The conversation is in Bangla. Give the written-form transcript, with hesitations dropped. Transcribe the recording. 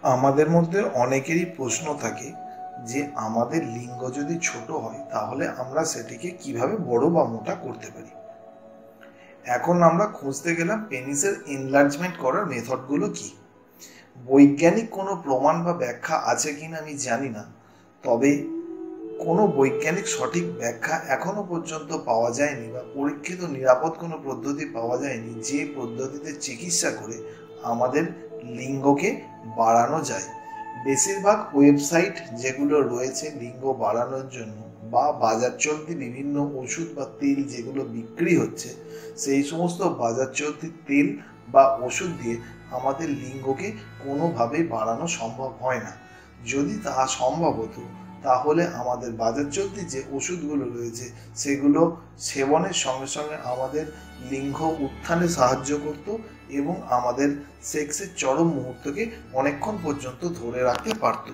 আমাদের মধ্যে অনেকেরই প্রশ্ন থাকে যে আমাদের লিঙ্গ যদি ছোট হয় তাহলে আমরা সেটিকে কিভাবে বড় বা মোটা করতে পারি। এখন আমরা খুঁজতে গেলাম পেনিসের এনলার্জমেন্ট করার মেথডগুলো কি। বৈজ্ঞানিক কোনো প্রমাণ বা ব্যাখ্যা আছে কিনা আমি জানি না, তবে কোনো বৈজ্ঞানিক সঠিক ব্যাখ্যা এখনো পর্যন্ত পাওয়া যায়নি বা পরীক্ষিত নিরাপদ কোনো পদ্ধতি পাওয়া যায়নি যে পদ্ধতিতে চিকিৎসা করে আমাদের লিঙ্গকে বাড়ানো যায়। বেশিরভাগ ওয়েবসাইট যেগুলো রয়েছে লিঙ্গ বাড়ানোর জন্য বা বাজার চলতি বিভিন্ন ওষুধ বা তেল যেগুলো বিক্রি হচ্ছে, সেই সমস্ত বাজার চলতি তেল বা ওষুধ দিয়ে আমাদের লিঙ্গকে কোনোভাবেই বাড়ানো সম্ভব হয় না। যদি তা সম্ভব হতো তাহলে আমাদের বাজার চলতি যে ওষুধগুলো রয়েছে সেগুলো সেবনের সঙ্গে সঙ্গে আমাদের লিঙ্গ উত্থানে সাহায্য করত এবং আমাদের সেক্সের চরম মুহূর্তকে অনেকক্ষণ পর্যন্ত ধরে রাখতে পারত।